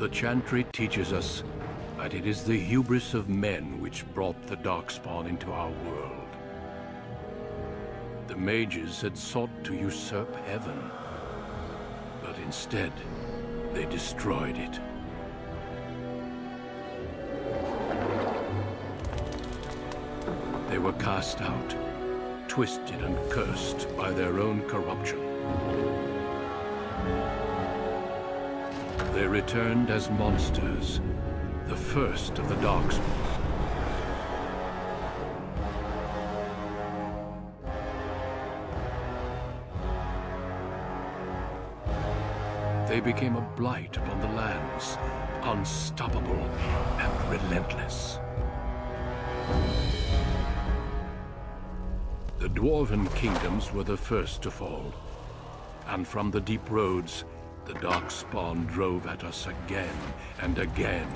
The Chantry teaches us that it is the hubris of men which brought the Darkspawn into our world. The mages had sought to usurp heaven, but instead, they destroyed it. They were cast out, twisted and cursed by their own corruption. They returned as monsters, the first of the Darkspawn. They became a blight upon the lands, unstoppable and relentless. The Dwarven kingdoms were the first to fall, and from the deep roads, the Darkspawn drove at us again and again,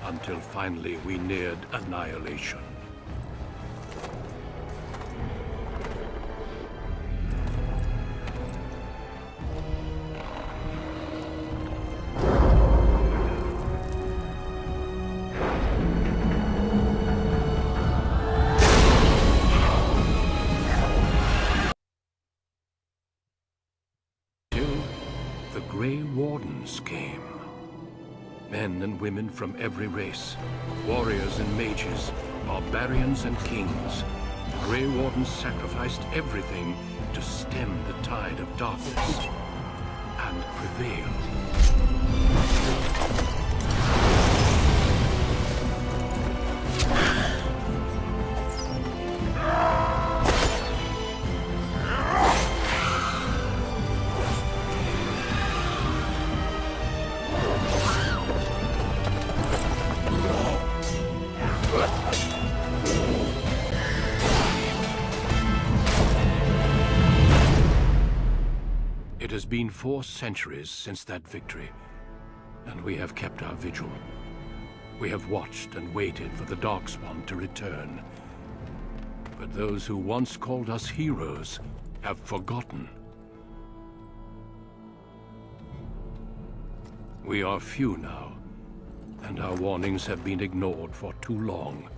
until finally we neared annihilation. The Grey Wardens came. Men and women from every race, warriors and mages, barbarians and kings. The Grey Wardens sacrificed everything to stem the tide of darkness and prevail. It has been 4 centuries since that victory, and we have kept our vigil. We have watched and waited for the Darkspawn to return. But those who once called us heroes have forgotten. We are few now, and our warnings have been ignored for too long.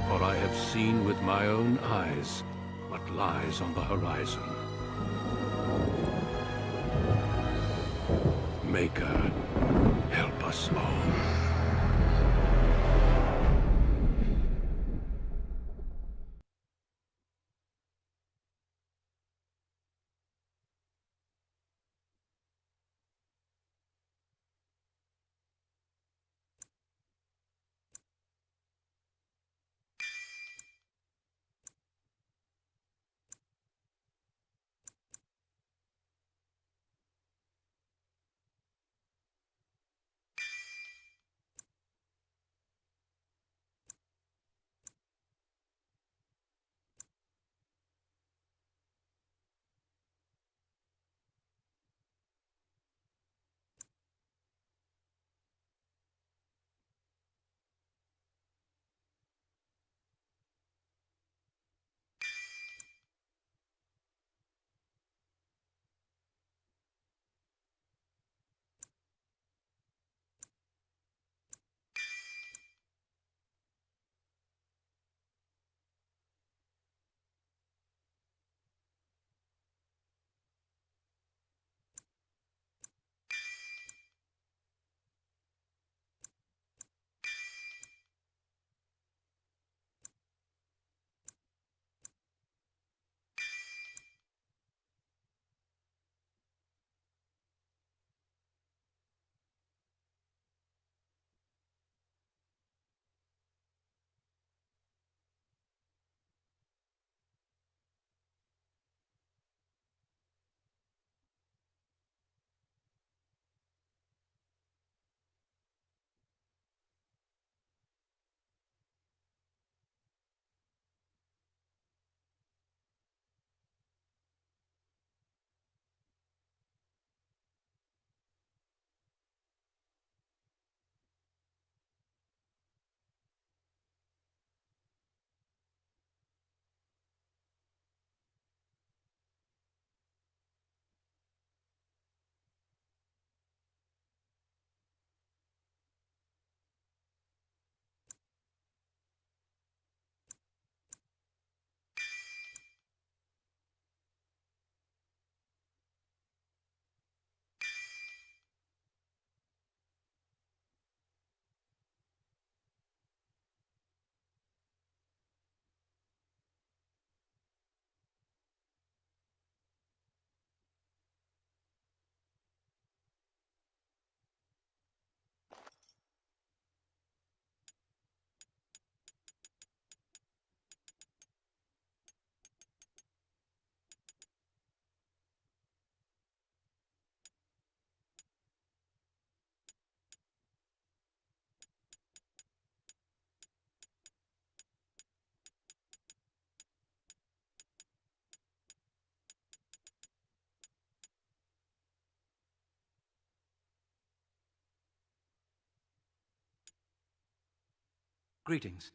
For I have seen with my own eyes what lies on the horizon. Maker, help us all. Greetings.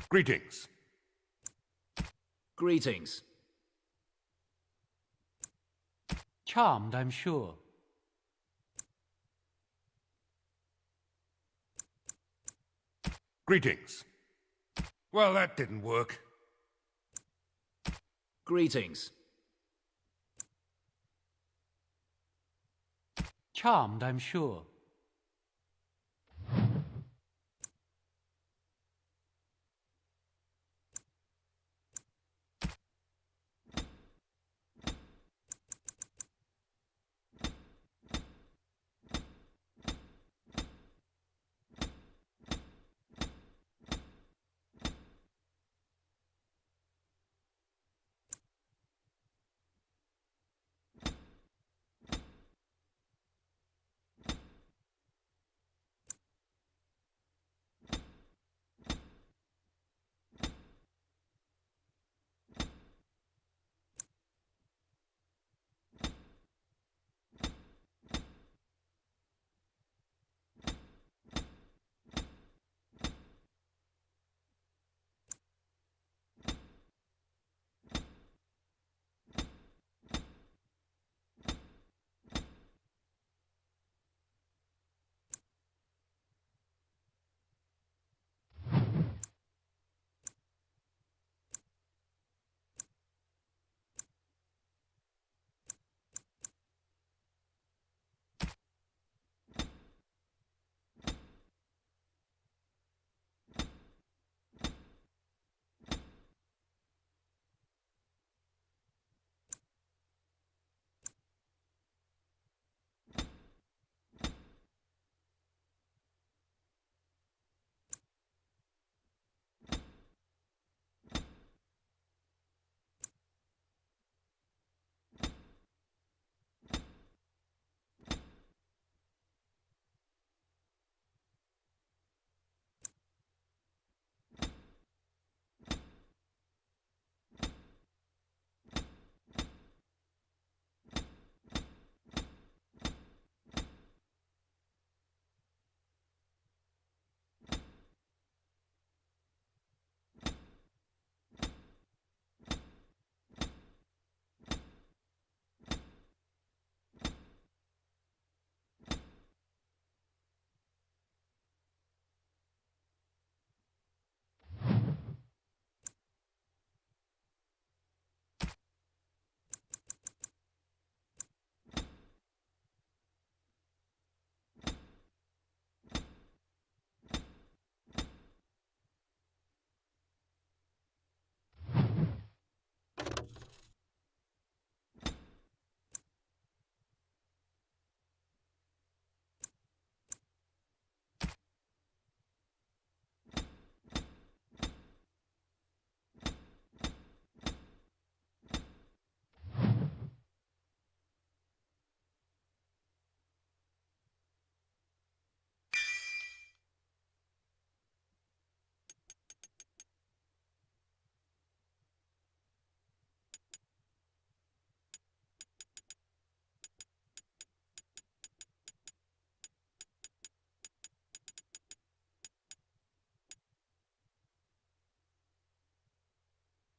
Greetings. Greetings. Charmed, I'm sure. Greetings. Well, that didn't work. Greetings. Charmed, I'm sure.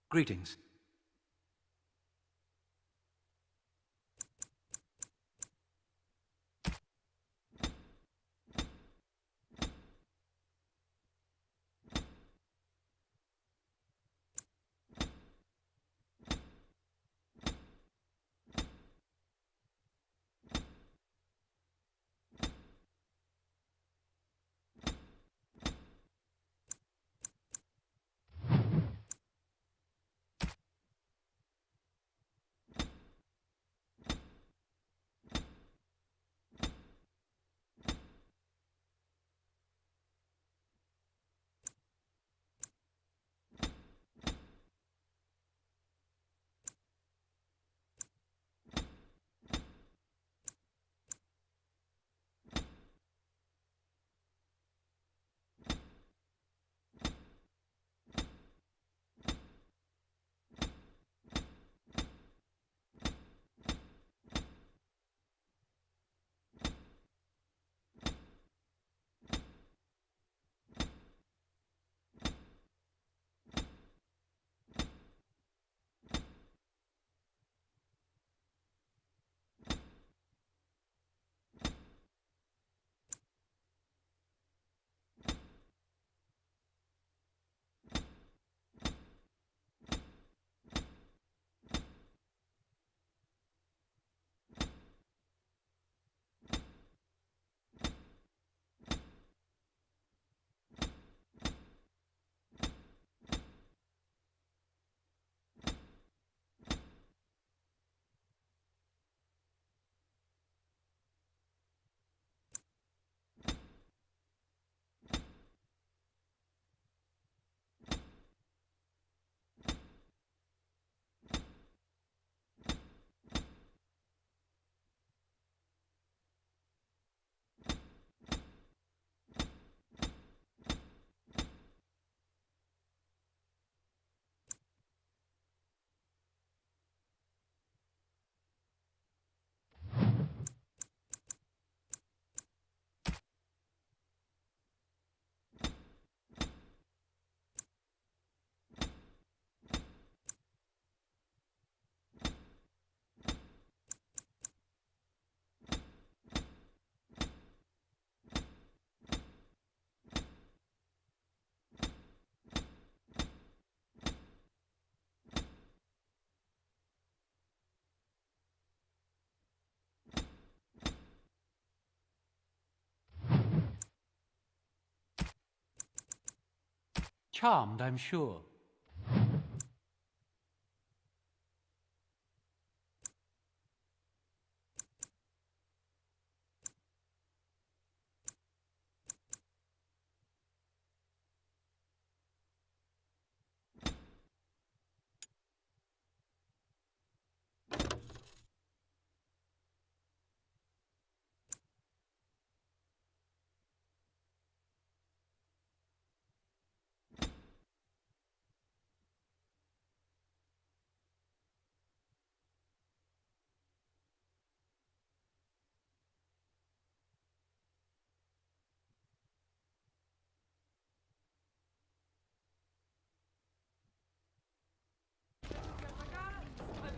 Greetings. Charmed, I'm sure.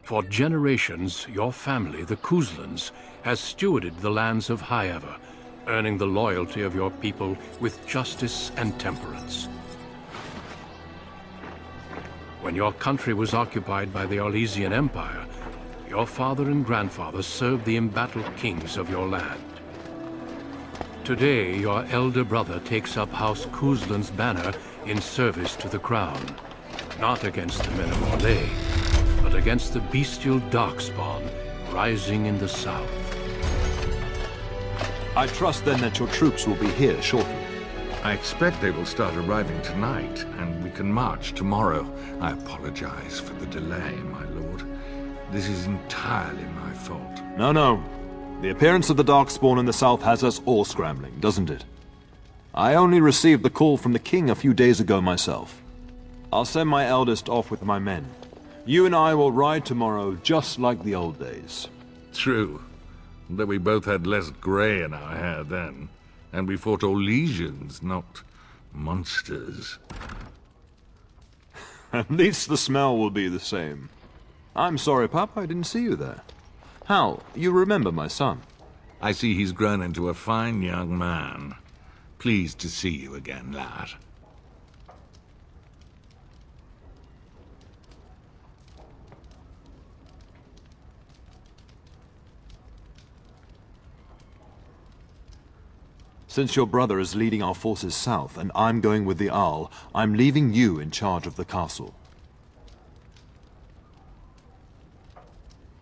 For generations, your family, the Kuzlans, has stewarded the lands of Highever, earning the loyalty of your people with justice and temperance. When your country was occupied by the Arlesian Empire, your father and grandfather served the embattled kings of your land. Today, your elder brother takes up House Kuzlan's banner in service to the crown, not against the men of Orlais, but against the bestial darkspawn rising in the south. I trust then that your troops will be here shortly. I expect they will start arriving tonight, and we can march tomorrow. I apologize for the delay, my lord. This is entirely my fault. No. The appearance of the Darkspawn in the south has us all scrambling, doesn't it? I only received the call from the king a few days ago myself. I'll send my eldest off with my men. You and I will ride tomorrow just like the old days. True, though we both had less grey in our hair then, and we fought Orlesians, not monsters. At least the smell will be the same. I'm sorry, Pup, I didn't see you there. Hal, you remember my son? I see he's grown into a fine young man. Pleased to see you again, lad. Since your brother is leading our forces south and I'm going with the Arl, I'm leaving you in charge of the castle.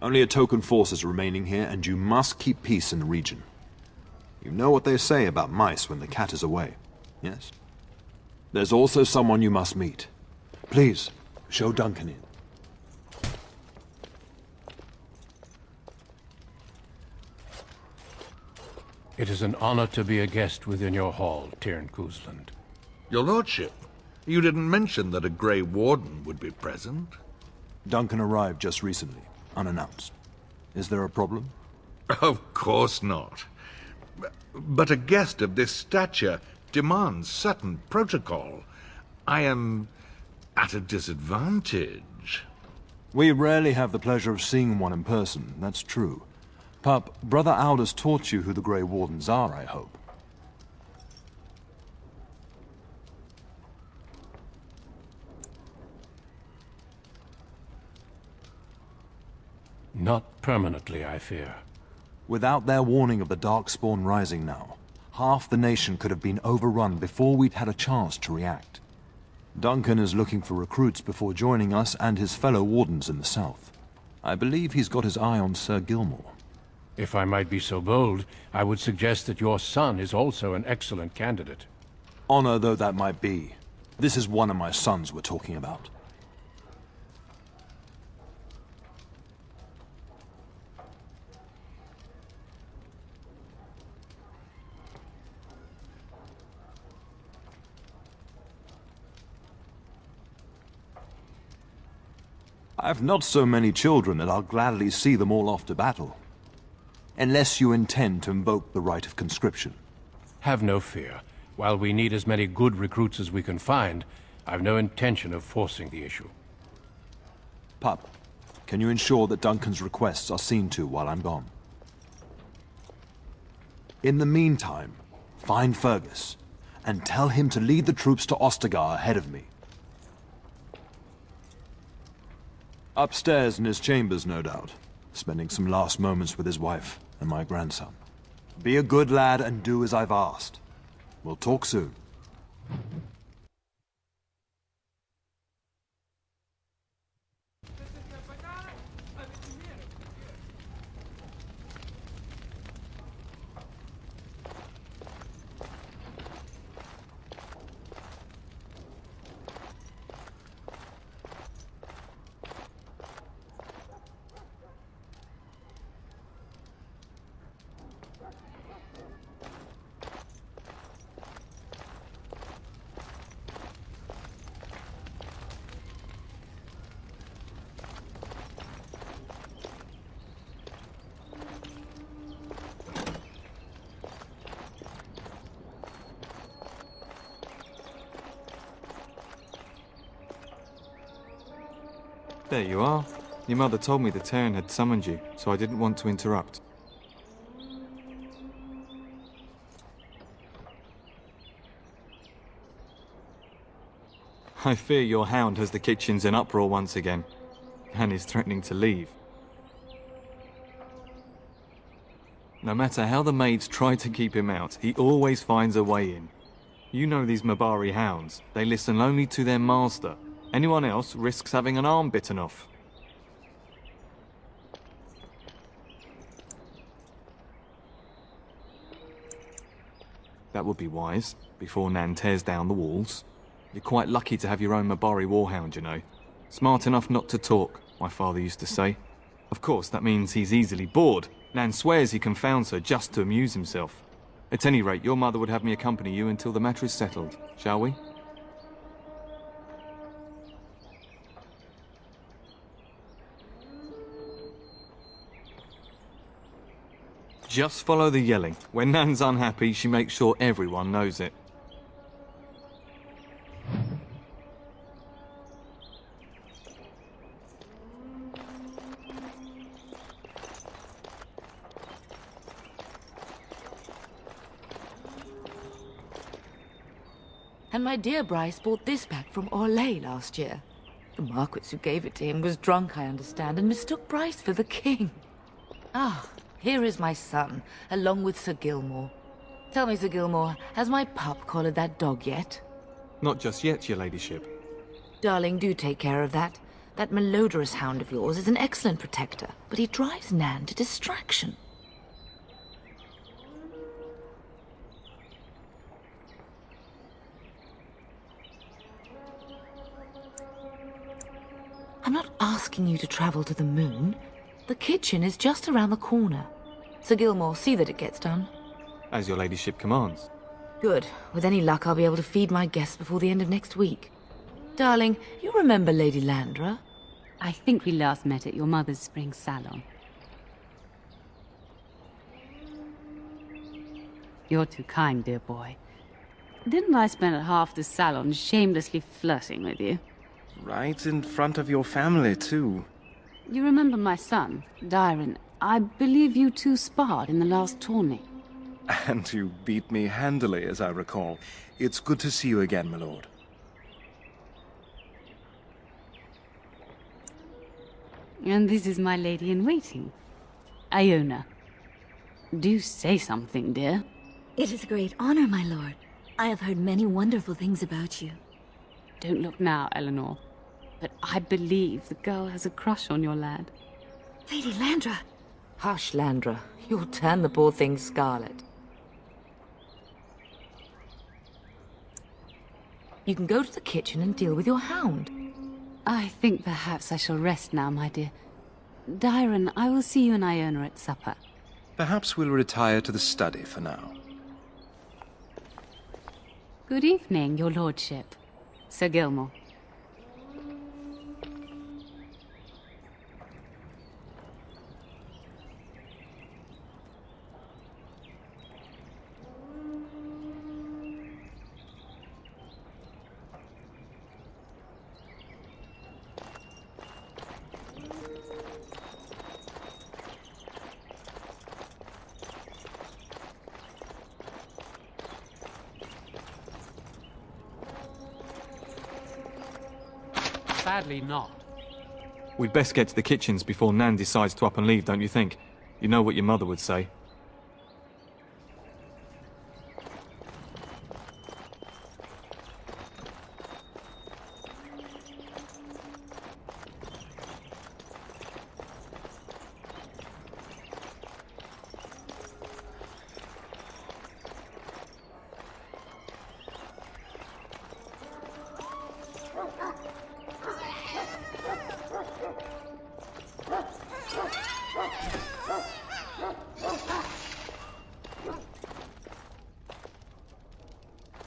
Only a token force is remaining here, and you must keep peace in the region. You know what they say about mice when the cat is away, yes? There's also someone you must meet. Please, show Duncan in. It is an honor to be a guest within your hall, Tyrn Kuzland. Your lordship, you didn't mention that a Grey Warden would be present. Duncan arrived just recently, unannounced. Is there a problem? Of course not. But a guest of this stature demands certain protocol. I am at a disadvantage. We rarely have the pleasure of seeing one in person, that's true. Pup, Brother Aldous taught you who the Grey Wardens are, I hope. Not permanently, I fear. Without their warning of the Darkspawn rising now, half the nation could have been overrun before we'd had a chance to react. Duncan is looking for recruits before joining us and his fellow Wardens in the south. I believe he's got his eye on Sir Gilmore. If I might be so bold, I would suggest that your son is also an excellent candidate. Honor though that might be, this is one of my sons we're talking about. I've not so many children that I'll gladly see them all off to battle. Unless you intend to invoke the right of conscription. Have no fear. While we need as many good recruits as we can find, I've no intention of forcing the issue. Pup, can you ensure that Duncan's requests are seen to while I'm gone? In the meantime, find Fergus, and tell him to lead the troops to Ostagar ahead of me. Upstairs in his chambers, no doubt, spending some last moments with his wife and my grandson. Be a good lad and do as I've asked. We'll talk soon. There you are. Your mother told me the Terran had summoned you, so I didn't want to interrupt. I fear your hound has the kitchens in uproar once again, and is threatening to leave. No matter how the maids try to keep him out, he always finds a way in. You know these Mabari hounds. They listen only to their master. Anyone else risks having an arm bitten off. That would be wise, before Nan tears down the walls. You're quite lucky to have your own Mabari warhound, you know. Smart enough not to talk, my father used to say. Of course, that means he's easily bored. Nan swears he confounds her just to amuse himself. At any rate, your mother would have me accompany you until the matter is settled, shall we? Just follow the yelling. When Nan's unhappy, she makes sure everyone knows it. And my dear Bryce bought this back from Orlais last year. The Marquis who gave it to him was drunk, I understand, and mistook Bryce for the king. Ah, here is my son, along with Sir Gilmore. Tell me, Sir Gilmore, has my pup collared that dog yet? Not just yet, your ladyship. Darling, do take care of that. That malodorous hound of yours is an excellent protector, but he drives Nan to distraction. I'm not asking you to travel to the moon. The kitchen is just around the corner. Sir Gilmore, see that it gets done. As your ladyship commands. Good. With any luck, I'll be able to feed my guests before the end of next week. Darling, you remember Lady Landra? I think we last met at your mother's spring salon. You're too kind, dear boy. Didn't I spend half the salon shamelessly flirting with you? Right in front of your family, too. You remember my son, Dyron. I believe you two sparred in the last tourney. And you beat me handily, as I recall. It's good to see you again, my lord. And this is my lady-in-waiting, Iona. Do say something, dear. It is a great honor, my lord. I have heard many wonderful things about you. Don't look now, Eleanor. But I believe the girl has a crush on your lad. Lady Landra! Hush, Landra. You'll turn the poor thing scarlet. You can go to the kitchen and deal with your hound. I think perhaps I shall rest now, my dear. Dyron, I will see you and Iona at supper. Perhaps we'll retire to the study for now. Good evening, your lordship. Sir Gilmore. Sadly not. We'd best get to the kitchens before Nan decides to up and leave, don't you think? You know what your mother would say.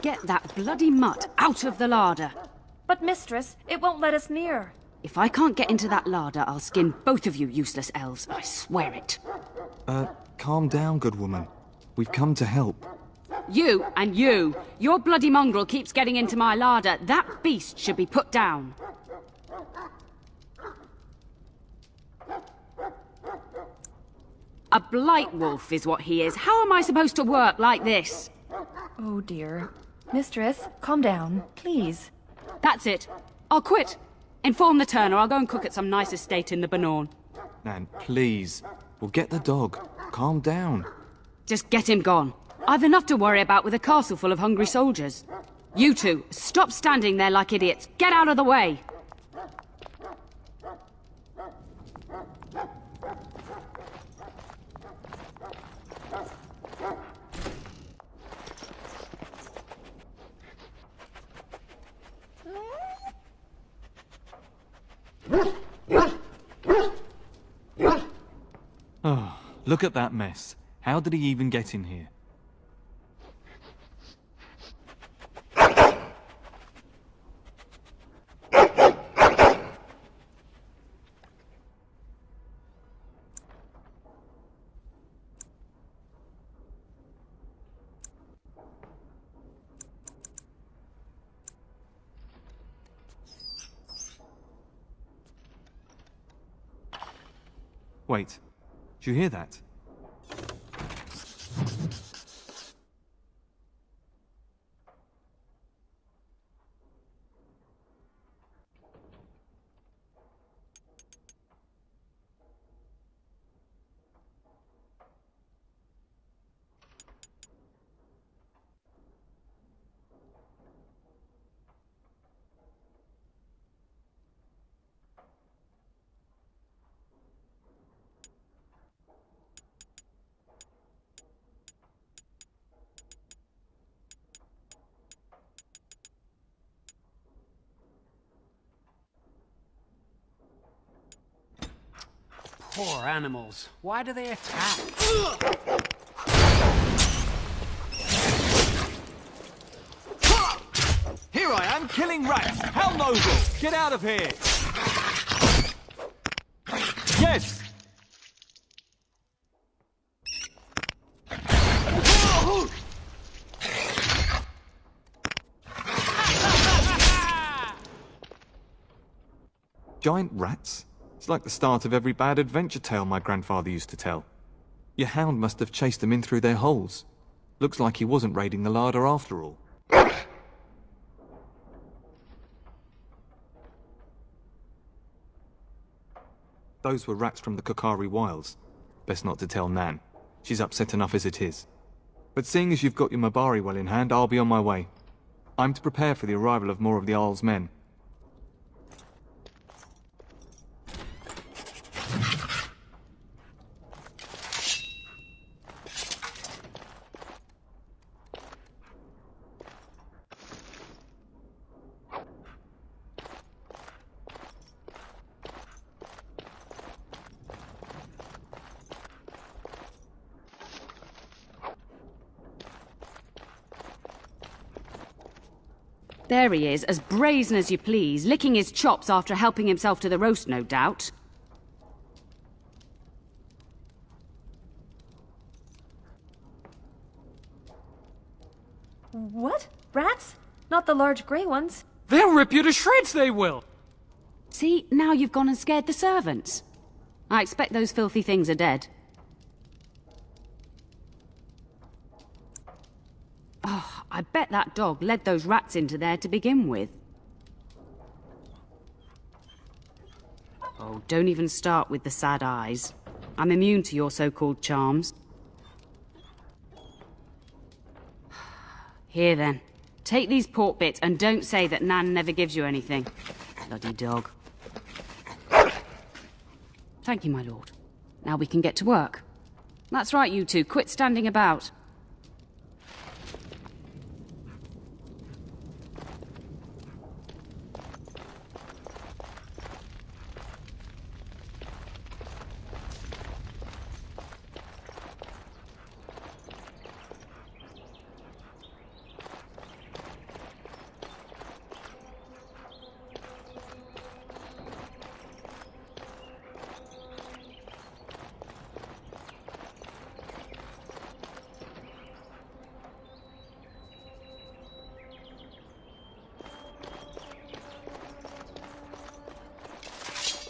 Get that bloody mutt out of the larder. But mistress, it won't let us near. If I can't get into that larder, I'll skin both of you useless elves. I swear it. Calm down, good woman. We've come to help. You and you. Your bloody mongrel keeps getting into my larder. That beast should be put down. A blight wolf is what he is. How am I supposed to work like this? Oh dear. Mistress, calm down, please. That's it. I'll quit. Inform the turner. I'll go and cook at some nice estate in the Banorn. Nan, please. We'll get the dog. Calm down. Just get him gone. I've enough to worry about with a castle full of hungry soldiers. You two, stop standing there like idiots. Get out of the way! Oh, look at that mess. How did he even get in here? Wait, do you hear that? Poor animals. Why do they attack? Here I am, killing rats! How noble! Get out of here! Yes! Giant rats? It's like the start of every bad adventure tale my grandfather used to tell. Your hound must have chased them in through their holes. Looks like he wasn't raiding the larder after all. Those were rats from the Kokari Wilds. Best not to tell Nan. She's upset enough as it is. But seeing as you've got your Mabari well in hand, I'll be on my way. I'm to prepare for the arrival of more of the Isle's men. There he is, as brazen as you please, licking his chops after helping himself to the roast, no doubt. What? Rats? Not the large grey ones? They'll rip you to shreds, they will! See, now you've gone and scared the servants. I expect those filthy things are dead. Oh, I bet that dog led those rats into there to begin with. Oh, don't even start with the sad eyes. I'm immune to your so-called charms. Here then, take these pork bits and don't say that Nan never gives you anything. Bloody dog. Thank you, my lord. Now we can get to work. That's right, you two. Quit standing about.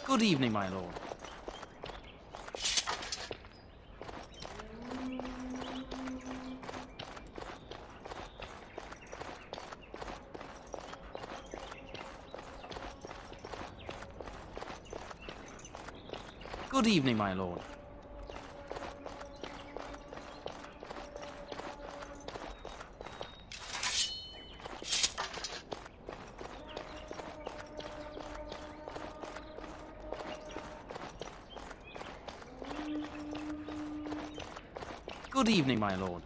Good evening, my lord. Good evening, my lord. Good evening, my lord.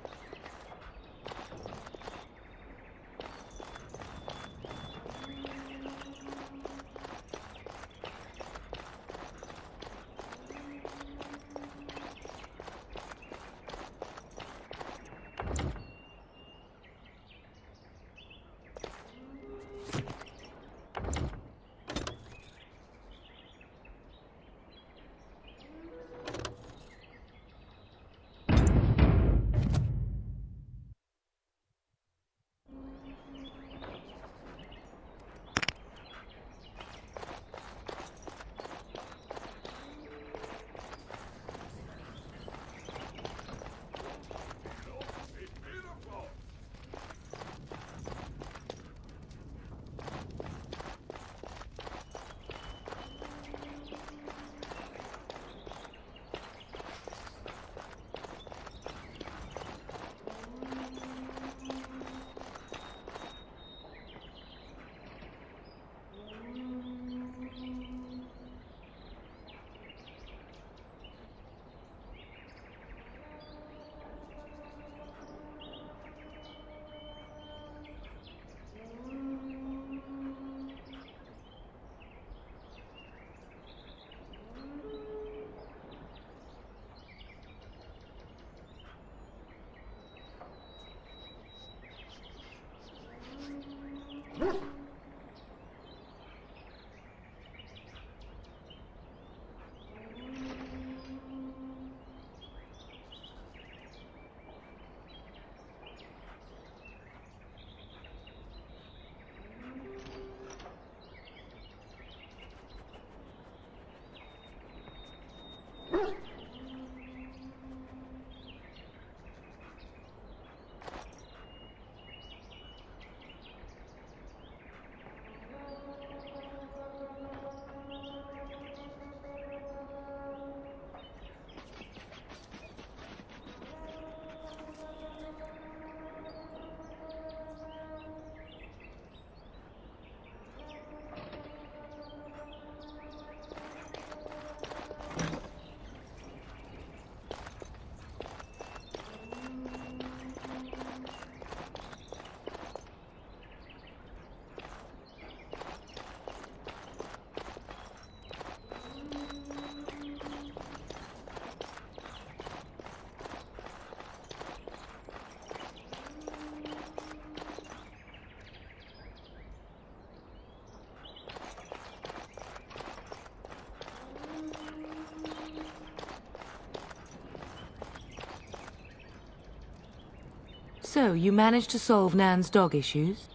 So, you managed to solve Nan's dog issues?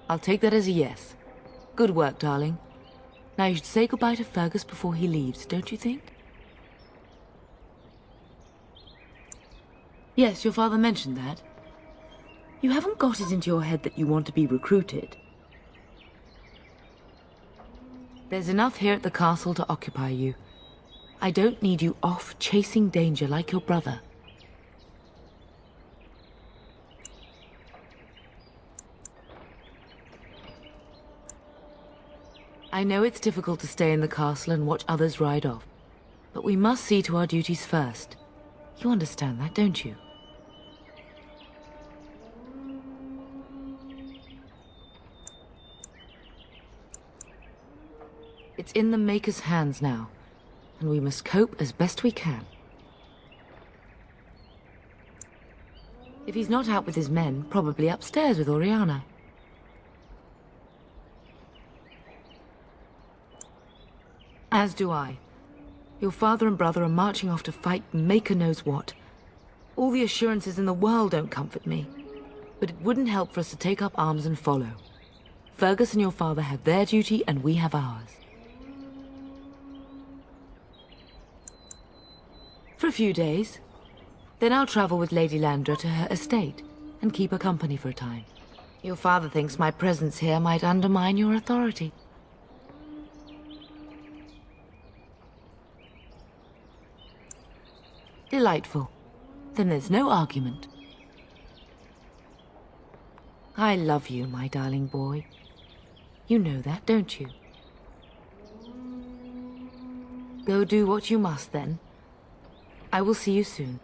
I'll take that as a yes. Good work, darling. Now you should say goodbye to Fergus before he leaves, don't you think? Yes, your father mentioned that. You haven't got it into your head that you want to be recruited. There's enough here at the castle to occupy you. I don't need you off chasing danger like your brother. I know it's difficult to stay in the castle and watch others ride off, but we must see to our duties first. You understand that, don't you? It's in the Maker's hands now, and we must cope as best we can. If he's not out with his men, probably upstairs with Oriana. As do I. Your father and brother are marching off to fight Maker knows what. All the assurances in the world don't comfort me. But it wouldn't help for us to take up arms and follow. Fergus and your father have their duty and we have ours. For a few days. Then I'll travel with Lady Landra to her estate and keep her company for a time. Your father thinks my presence here might undermine your authority. Delightful. Then there's no argument. I love you, my darling boy. You know that, don't you? Go do what you must, then. I will see you soon.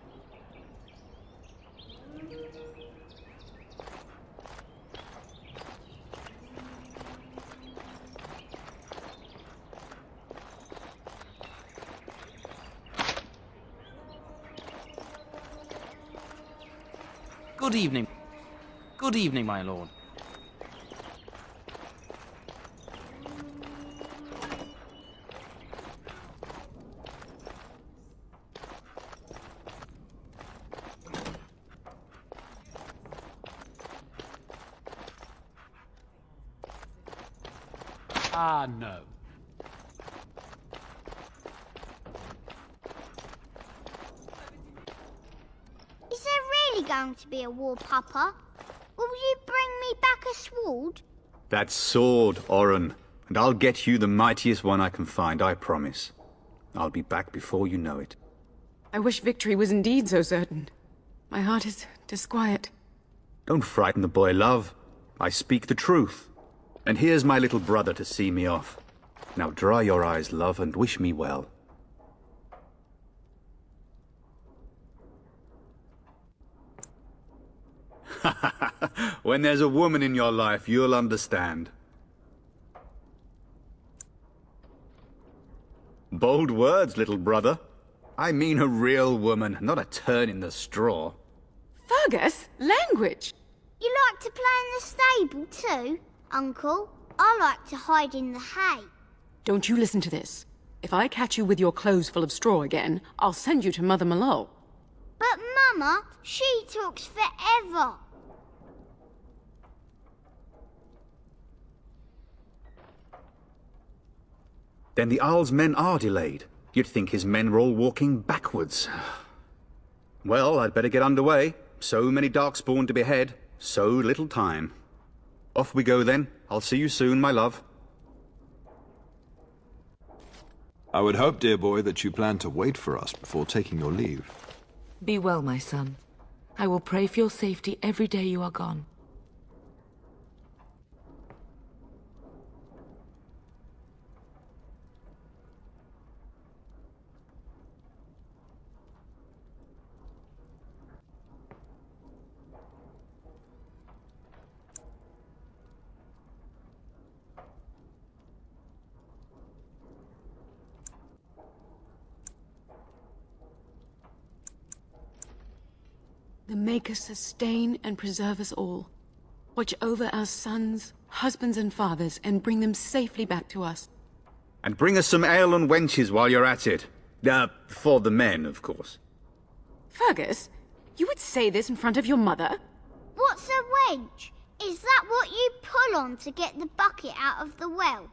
Good evening. Good evening, my lord. Ah, no. Is there really going to be a war, Papa? Will you bring me back a sword? That sword, Oren, and I'll get you the mightiest one I can find, I promise. I'll be back before you know it. I wish victory was indeed so certain. My heart is disquiet. Don't frighten the boy, love. I speak the truth. And here's my little brother to see me off. Now dry your eyes, love, and wish me well. When there's a woman in your life, you'll understand. Bold words, little brother. I mean a real woman, not a turn in the straw. Fergus, language! You like to play in the stable too, Uncle? I like to hide in the hay. Don't you listen to this. If I catch you with your clothes full of straw again, I'll send you to Mother Malone. But Mama, she talks forever. Then the Earl's men are delayed. You'd think his men were all walking backwards. Well, I'd better get underway. So many Darkspawn to behead, so little time. Off we go then. I'll see you soon, my love. I would hope, dear boy, that you plan to wait for us before taking your leave. Be well, my son. I will pray for your safety every day you are gone. The Maker sustain and preserve us all. Watch over our sons, husbands and fathers, and bring them safely back to us. And bring us some ale and wenches while you're at it. For the men, of course. Fergus, you would say this in front of your mother? What's a wench? Is that what you pull on to get the bucket out of the well?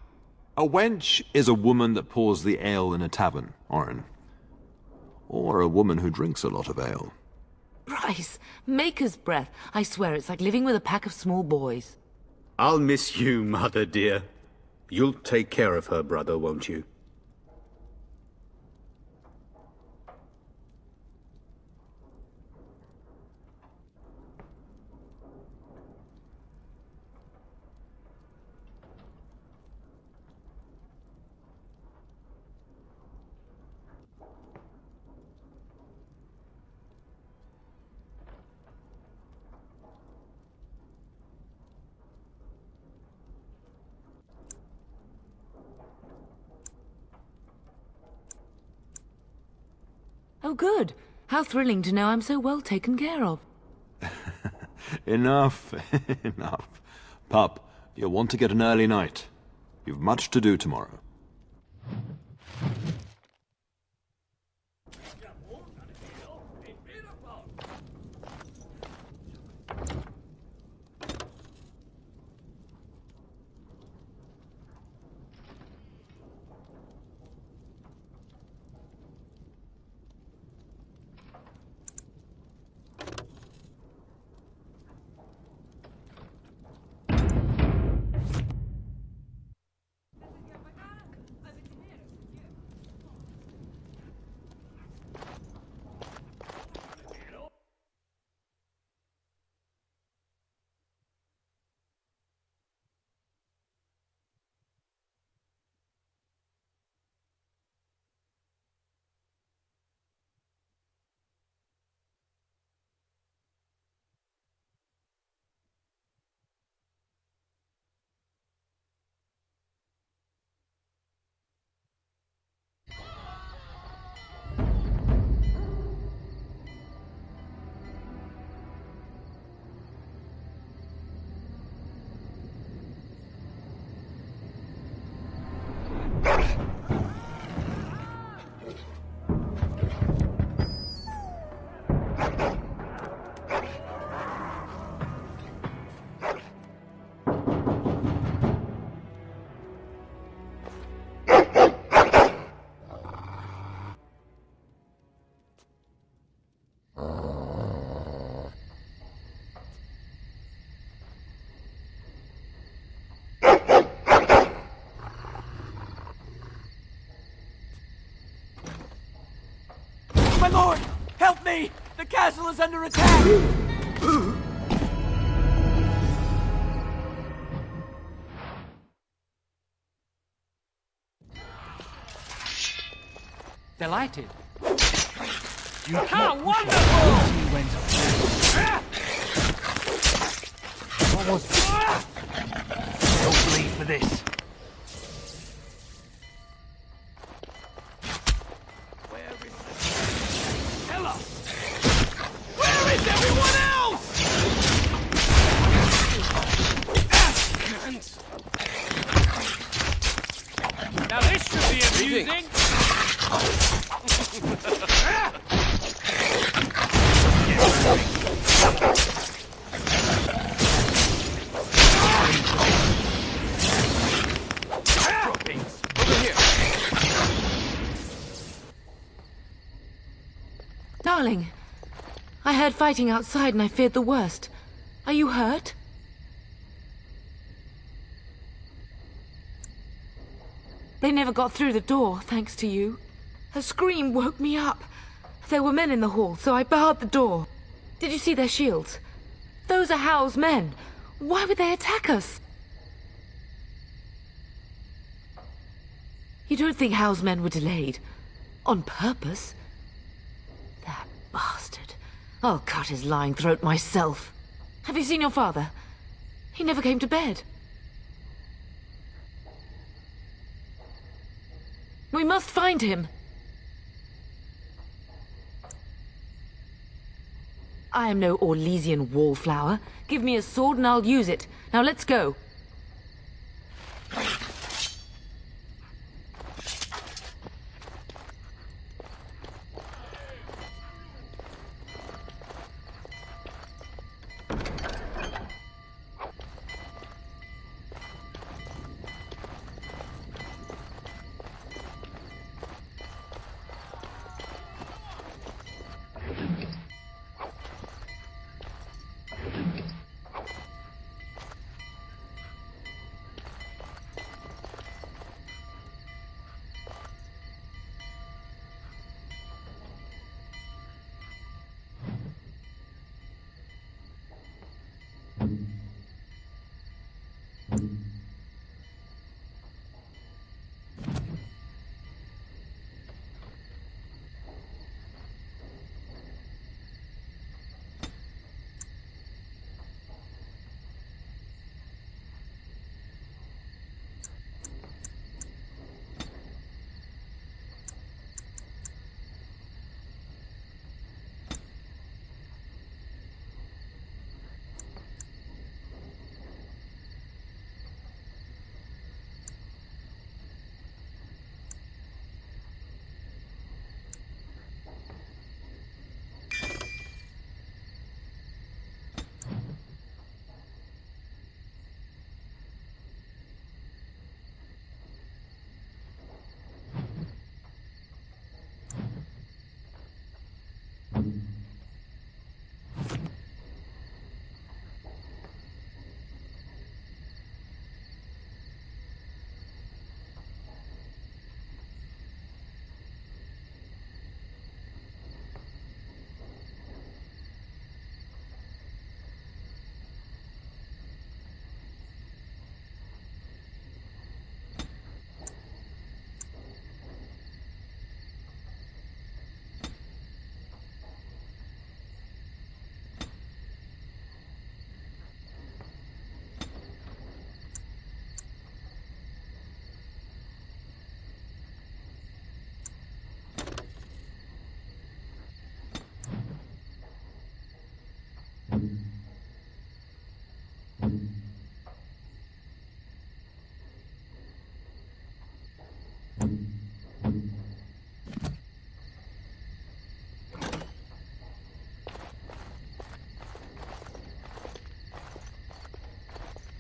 A wench is a woman that pours the ale in a tavern, Oren. Or a woman who drinks a lot of ale. Bryce, Maker's breath. I swear it's like living with a pack of small boys. I'll miss you, Mother dear. You'll take care of her, brother, won't you? Oh, good. How thrilling to know I'm so well taken care of. Enough, enough. Pup, you'll want to get an early night. You've much to do tomorrow. The castle is under attack! Delighted. How wonderful! What was that? Don't bleed for this. Where is it? Tell us! Where is everyone else? Now this should be amusing. Darling, I heard fighting outside and I feared the worst. Are you hurt? They never got through the door, thanks to you. A scream woke me up. There were men in the hall, so I barred the door. Did you see their shields? Those are Howl's men. Why would they attack us? You don't think Howl's men were delayed? On purpose? That bastard. I'll cut his lying throat myself. Have you seen your father? He never came to bed. We must find him. I am no Orlesian wallflower. Give me a sword and I'll use it. Now let's go.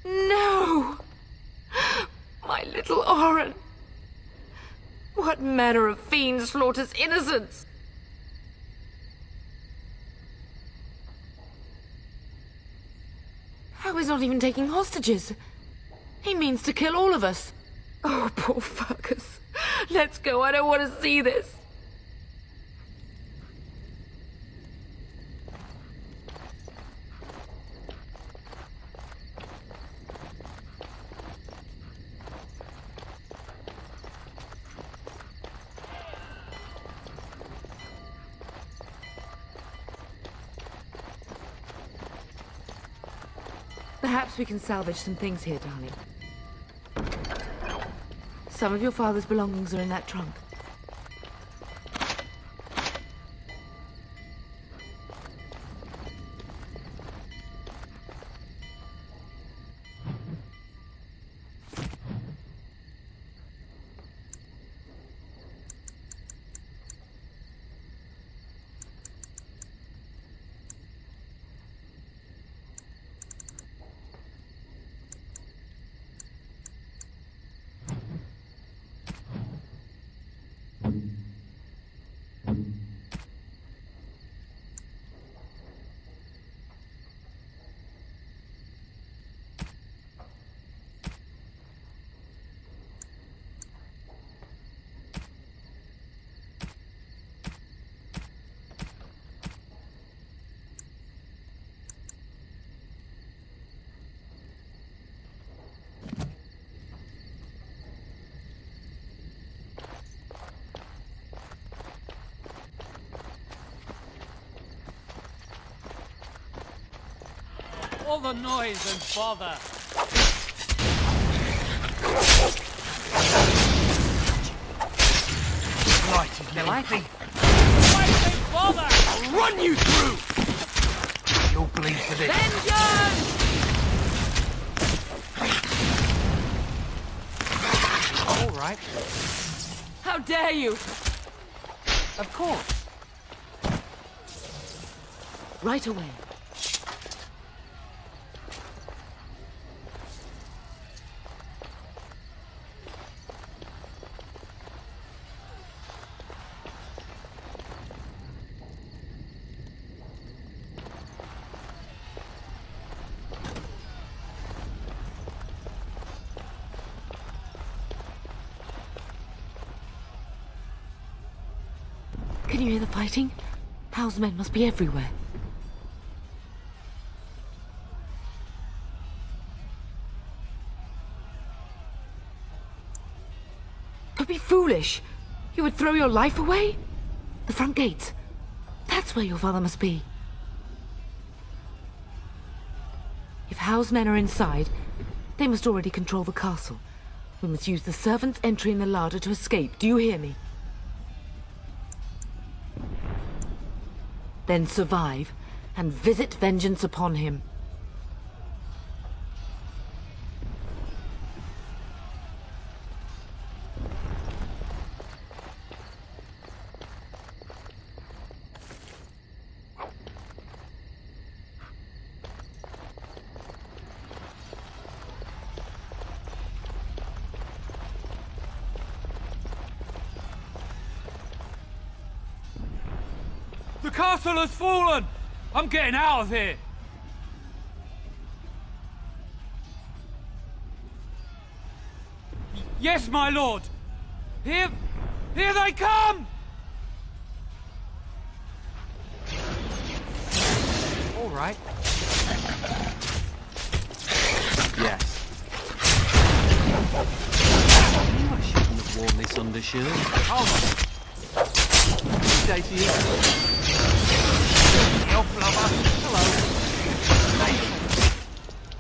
No! My little Oren! What manner of fiend slaughters innocents? How is not even taking hostages? He means to kill all of us. Oh, poor Fergus. Let's go, I don't want to see this. Perhaps we can salvage some things here, darling. Some of your father's belongings are in that trunk. All the noise and bother. Lighted, Delighted. Noise and bother! I'll run you through! You'll bleed for this. Vengeance! All right. How dare you! Of course. Right away. Can you hear the fighting? Hal's men must be everywhere. Don't be foolish. You would throw your life away? The front gates. That's where your father must be. If Hal's men are inside, they must already control the castle. We must use the servants' entry in the larder to escape. Do you hear me? Then survive, and visit vengeance upon him. The castle has fallen! I'm getting out of here! Yes, my lord! Here they come! All right. Yes. I knew I shouldn't have worn this undershirt. Oh. Good day to you. Elf lover. Hello.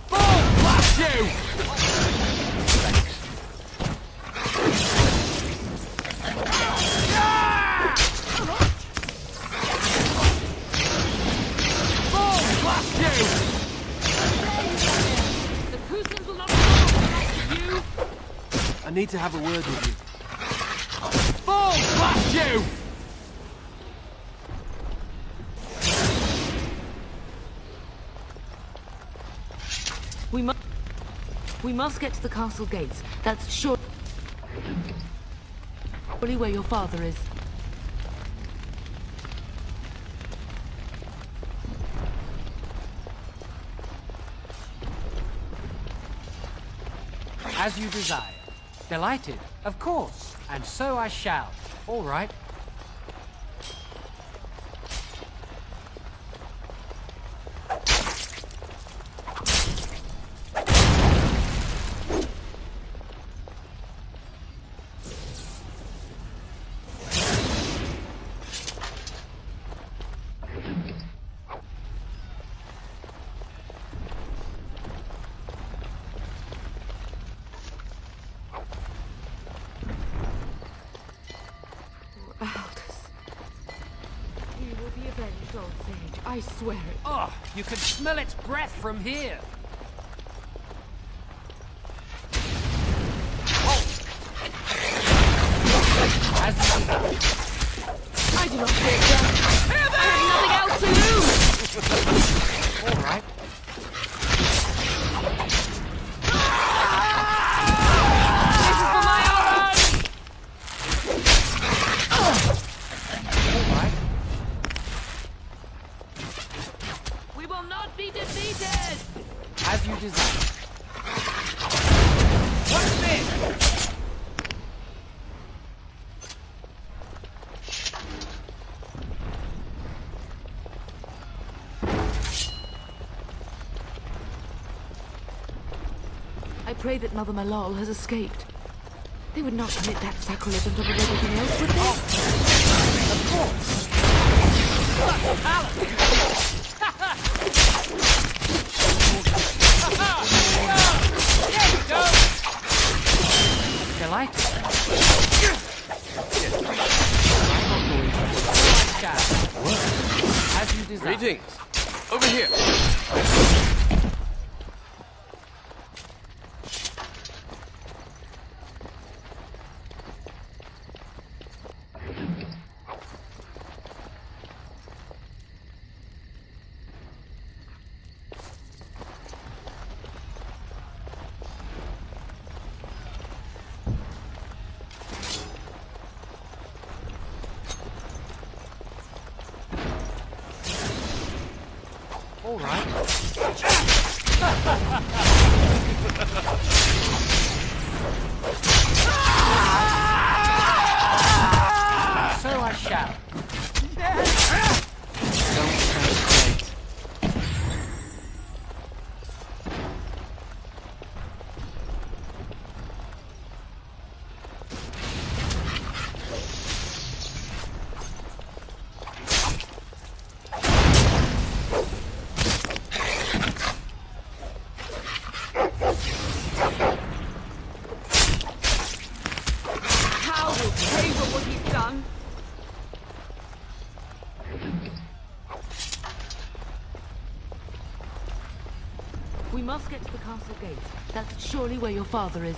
Fall, blast you! Thanks. Fall, blast you! The Cousins will not be you. I need to have a word with you. Fall, blast you! We must get to the castle gates. That's surely where your father is. As you desire. Delighted, of course. And so I shall. All right. sage. I swear it. Oh, you can smell its breath from here. Halt! As you desire. I do not fear death. I have nothing else to lose. All right. This is for my own. All right. We will not be defeated. As you desire. What's this? I pray that Mother Malal has escaped. They would not commit that sacrilege on top of everything else, would they? Of course. Such talent. There you go. Delighted. Yes. I'm not going to like that. As you desire. Greetings. Over here. All right. So I shall. Don't celebrate. How will pay for what he's done? We must get to the castle gates. That's surely where your father is.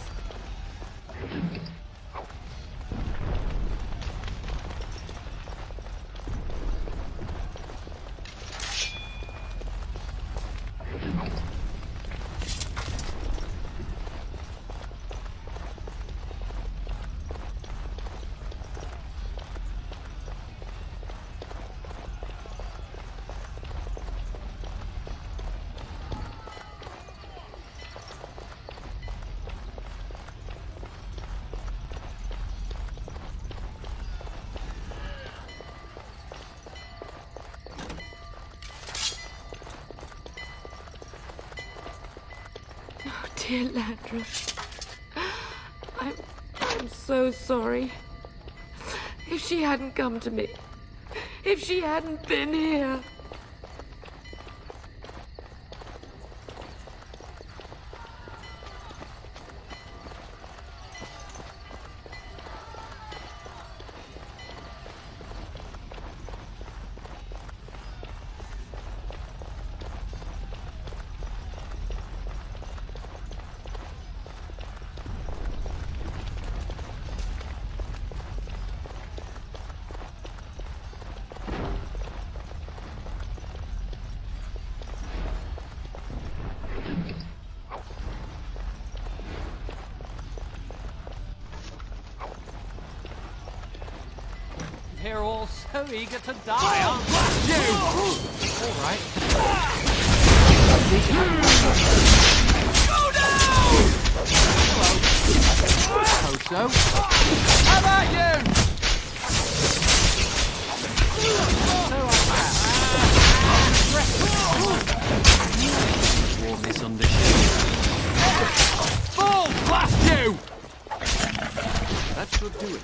Oh, dear Landra. I'm so sorry. If she hadn't come to me, if she hadn't been here. They're all so eager to die, aren't they? All right. Go down! Hello. So. How about you? So Warm this undershirt. Full blast you! That should do it.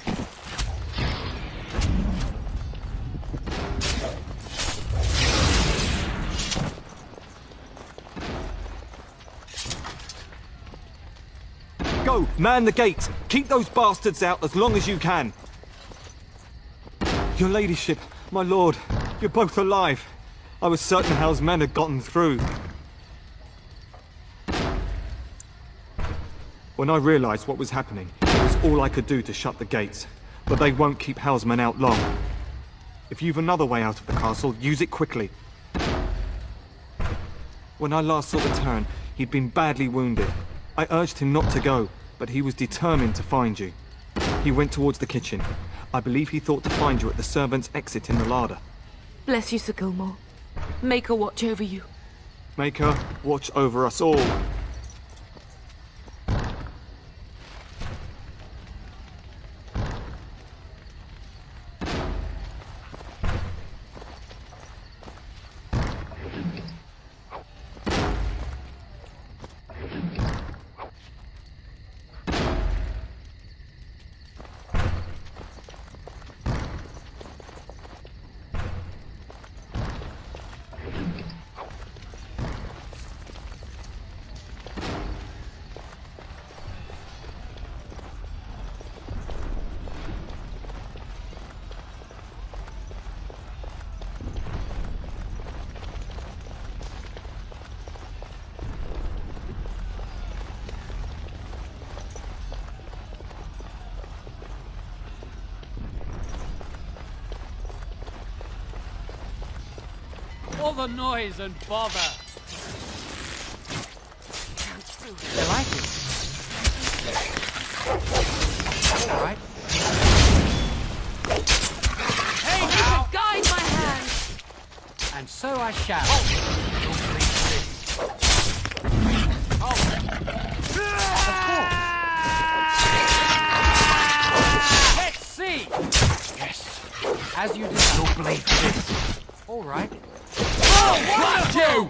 Go! Man the gates! Keep those bastards out as long as you can! Your ladyship, my lord, you're both alive. I was certain Hal's men had gotten through. When I realised what was happening, it was all I could do to shut the gates. But they won't keep Hal's men out long. If you've another way out of the castle, use it quickly. When I last saw the Terran, he'd been badly wounded. I urged him not to go, but he was determined to find you. He went towards the kitchen. I believe he thought to find you at the servants' exit in the larder. Bless you, Sir Gilmore. Make her watch over you. Make her watch over us all. All the noise and bother. Delighted. All right. Hey now! Guide my hand! And so I shall. You'll believe this. Oh. Of course. Let's see. Yes. As you desire. You'll believe this. All right. Oh, blast you!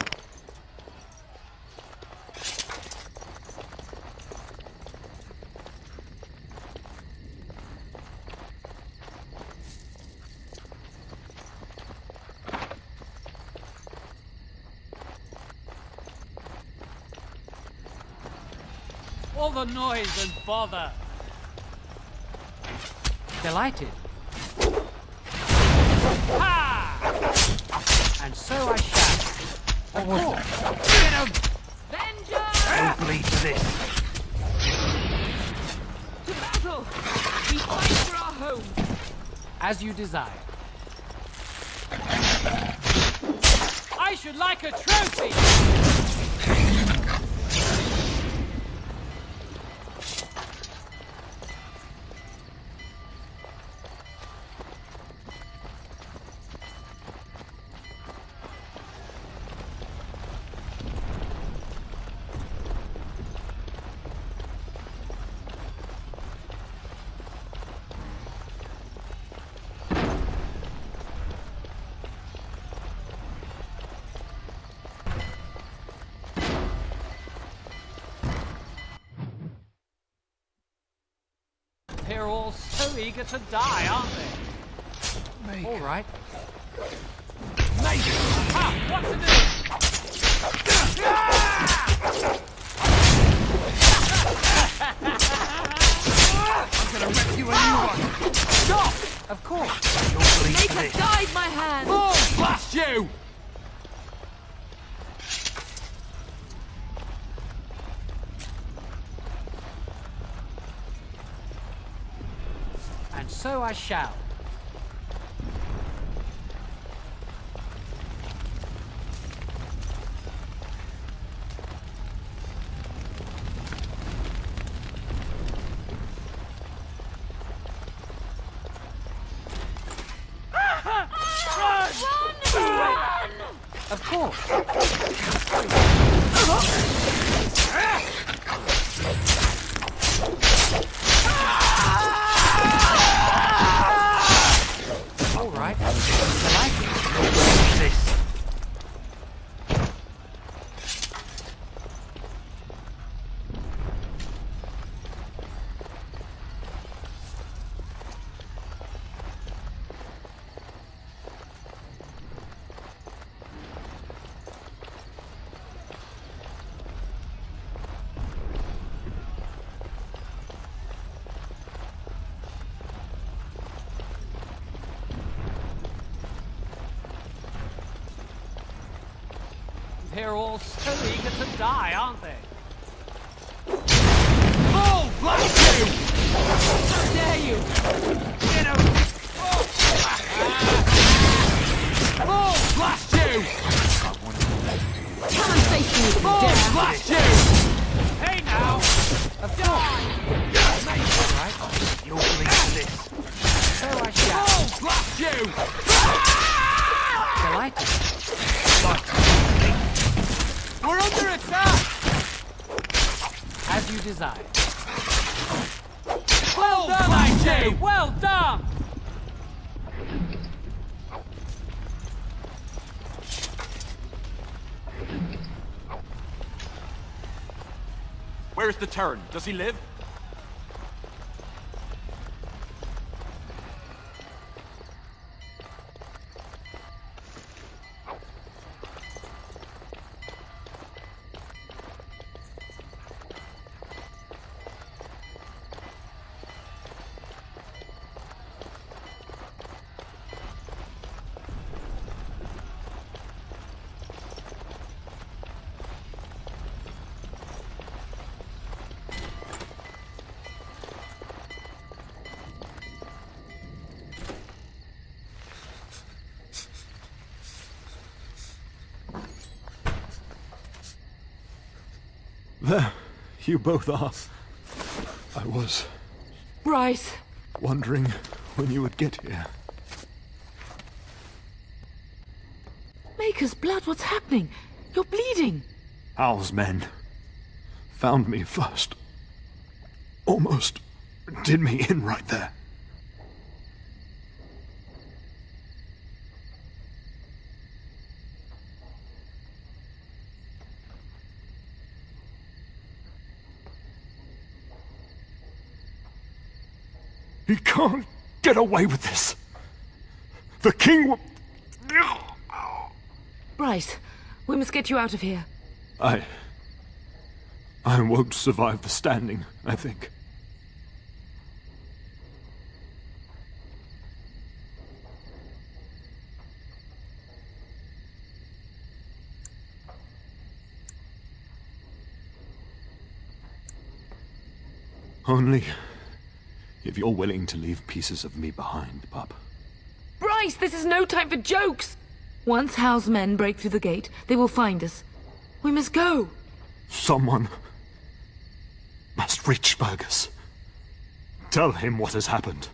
All the noise and bother. Delighted. Ha! And so I shall. Of course. Get him! Vengeance! Don't believe this. To battle! We fight for our home! As you desire. I should like a trophy! They're all so eager to die, aren't they? All right. Maybe. Ha! What to do? I'm gonna wreck you a new one. Stop! Of course. Make her guide my hand! Oh, blast you! And so I shall. Run! Of course. All right. I like it. What's this? They're all so eager to die, aren't they? Oh, blast you! How dare you! You know... Oh, blast you! Come and face me if you Oh, dare! blast you! Hey now! Of course! Mate, all right. You'll believe this. So I shall. Oh, blast you! Delighted. We're under attack! As you desire. Well done, I say! Well done! Where's the Turn? Does he live? There, you both are. I was Bryce! wondering when you would get here. Maker's blood, what's happening? You're bleeding. Hal's men found me first. Almost did me in right there. He can't get away with this. The king will... Bryce, we must get you out of here. I won't survive the standing, I think. Only if you're willing to leave pieces of me behind, pup. Bryce, this is no time for jokes! Once Hal's men break through the gate, they will find us. We must go! Someone must reach Fergus. Tell him what has happened.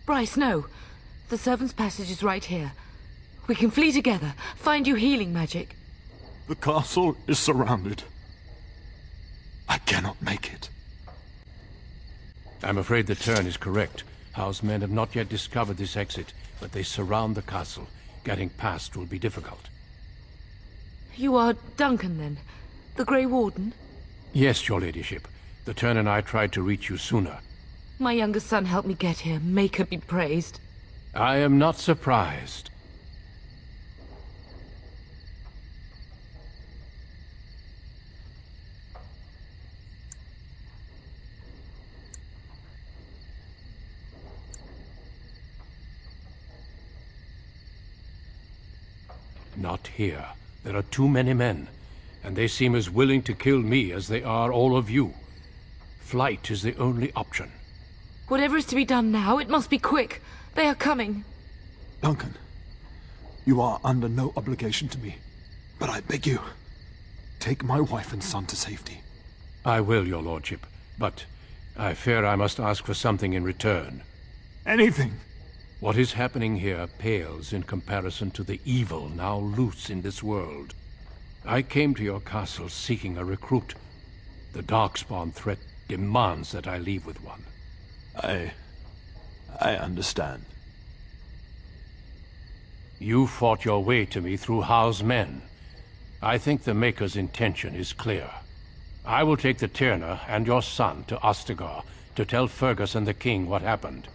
Bryce, no. The servant's passage is right here. We can flee together, find you healing magic. The castle is surrounded. I cannot make it. I'm afraid the Turn is correct. Howe's men have not yet discovered this exit, but they surround the castle. Getting past will be difficult. You are Duncan, then? The Grey Warden? Yes, your ladyship. The Turn and I tried to reach you sooner. My younger son helped me get here. Maker be praised. I am not surprised. Not here. There are too many men, and they seem as willing to kill me as they are all of you. Flight is the only option. Whatever is to be done now, it must be quick. They are coming. Duncan, you are under no obligation to me, but I beg you, take my wife and son to safety. I will, your lordship, but I fear I must ask for something in return. Anything. What is happening here pales in comparison to the evil now loose in this world. I came to your castle seeking a recruit. The Darkspawn threat demands that I leave with one. I understand. You fought your way to me through Howe's men. I think the Maker's intention is clear. I will take the Tyrna and your son to Ostagar to tell Fergus and the king what happened.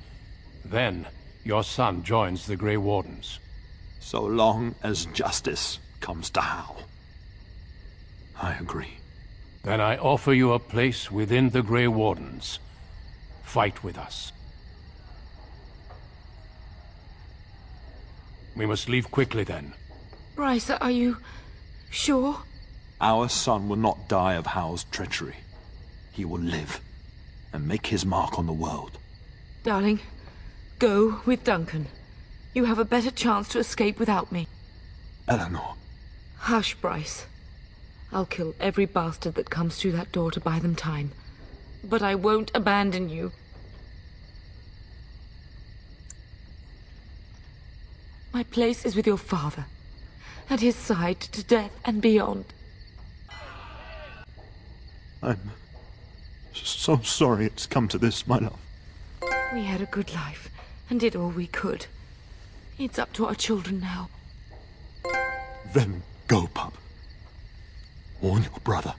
Then, your son joins the Grey Wardens. So long as justice comes to how. I agree. Then I offer you a place within the Grey Wardens. Fight with us. We must leave quickly then. Bryce, are you sure? Our son will not die of How's treachery. He will live and make his mark on the world. Darling, go with Duncan. You have a better chance to escape without me. Eleanor. Hush, Bryce. I'll kill every bastard that comes through that door to buy them time. But I won't abandon you. My place is with your father. At his side to death and beyond. I'm so sorry it's come to this, my love. We had a good life and did all we could. It's up to our children now. Then go, pup. Warn your brother.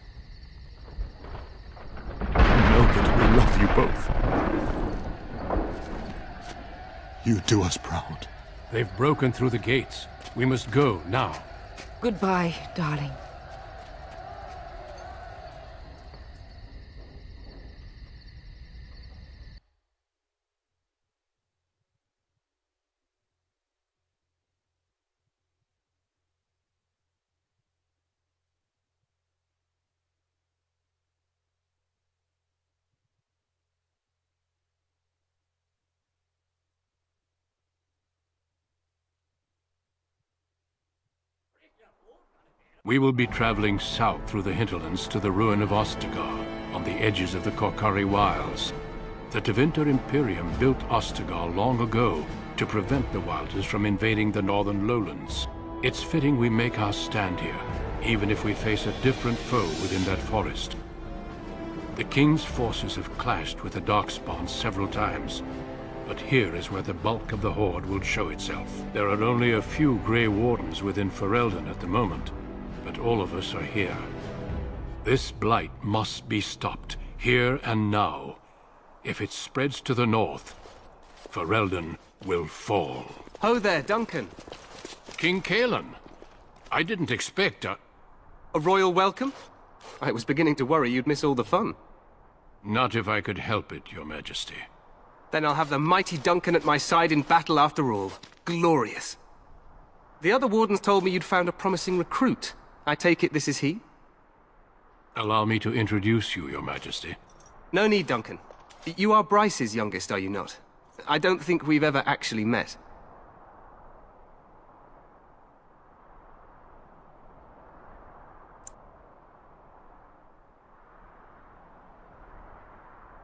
Know that we love you both. You do us proud. They've broken through the gates. We must go now. Goodbye, darling. We will be traveling south through the hinterlands to the ruin of Ostagar, on the edges of the Korkari Wilds. The Tevinter Imperium built Ostagar long ago to prevent the Wilders from invading the northern lowlands. It's fitting we make our stand here, even if we face a different foe within that forest. The King's forces have clashed with the Darkspawn several times, but here is where the bulk of the Horde will show itself. There are only a few Grey Wardens within Ferelden at the moment, but all of us are here. This blight must be stopped, here and now. If it spreads to the north, Ferelden will fall. Ho there, Duncan. King Cailan. I didn't expect a royal welcome? I was beginning to worry you'd miss all the fun. Not if I could help it, Your Majesty. Then I'll have the mighty Duncan at my side in battle after all. Glorious. The other wardens told me you'd found a promising recruit. I take it this is he? Allow me to introduce you, Your Majesty. No need, Duncan. You are Bryce's youngest, are you not? I don't think we've ever actually met.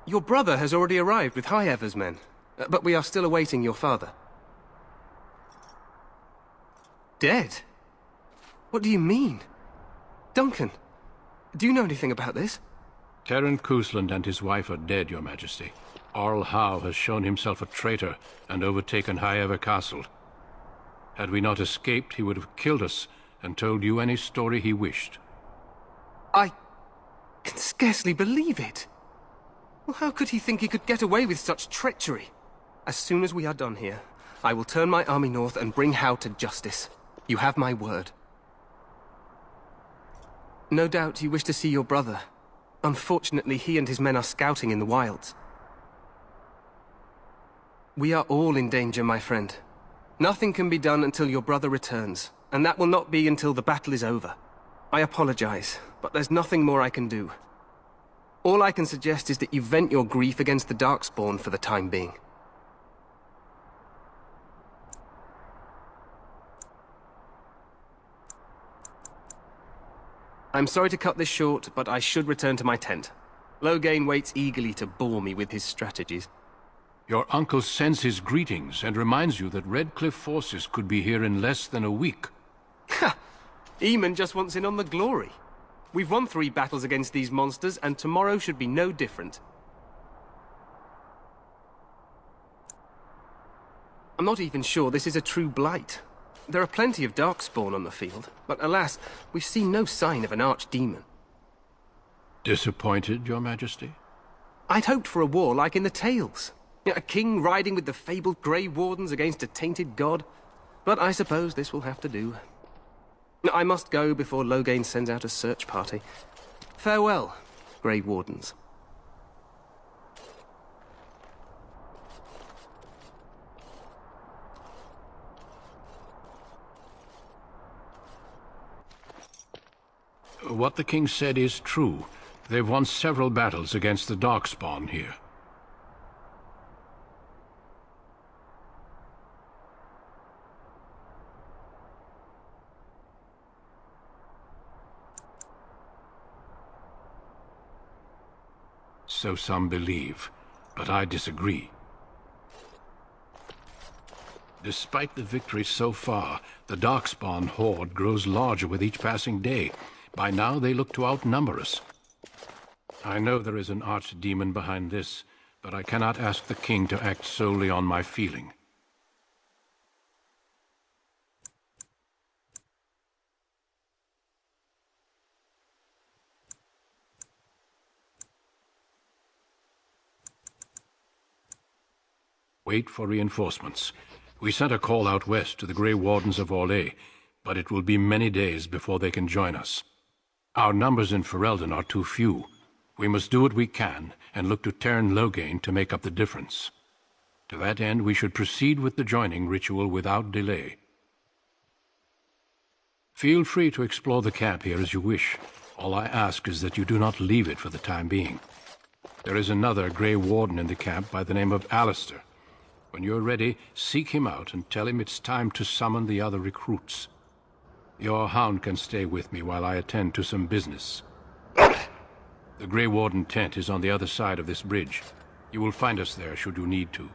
Your brother has already arrived with High Ever's men, but we are still awaiting your father. Dead? What do you mean? Duncan, do you know anything about this? Terran Cousland and his wife are dead, Your Majesty. Arl Howe has shown himself a traitor and overtaken High Ever Castle. Had we not escaped, he would have killed us and told you any story he wished. I can scarcely believe it. Well, how could he think he could get away with such treachery? As soon as we are done here, I will turn my army north and bring Howe to justice. You have my word. No doubt you wish to see your brother. Unfortunately, he and his men are scouting in the wilds. We are all in danger, my friend. Nothing can be done until your brother returns, and that will not be until the battle is over. I apologize, but there's nothing more I can do. All I can suggest is that you vent your grief against the Darkspawn for the time being. I'm sorry to cut this short, but I should return to my tent. Loghain waits eagerly to bore me with his strategies. Your uncle sends his greetings and reminds you that Redcliffe forces could be here in less than a week. Ha! Eamon just wants in on the glory. We've won 3 battles against these monsters, and tomorrow should be no different. I'm not even sure this is a true blight. There are plenty of Darkspawn on the field, but alas, we've seen no sign of an archdemon. Disappointed, Your Majesty? I'd hoped for a war like in the tales. A king riding with the fabled Grey Wardens against a tainted god. But I suppose this will have to do. I must go before Loghain sends out a search party. Farewell, Grey Wardens. What the king said is true. They've won several battles against the Darkspawn here. So some believe, but I disagree. Despite the victory so far, the Darkspawn horde grows larger with each passing day. By now they look to outnumber us. I know there is an archdemon behind this, but I cannot ask the king to act solely on my feeling. Wait for reinforcements. We sent a call out west to the Grey Wardens of Orlais, but it will be many days before they can join us. Our numbers in Ferelden are too few. We must do what we can, and look to Teyrn Loghain to make up the difference. To that end, we should proceed with the joining ritual without delay. Feel free to explore the camp here as you wish. All I ask is that you do not leave it for the time being. There is another Grey Warden in the camp by the name of Alistair. When you're ready, seek him out and tell him it's time to summon the other recruits. Your hound can stay with me while I attend to some business. The Grey Warden tent is on the other side of this bridge. You will find us there should you need to.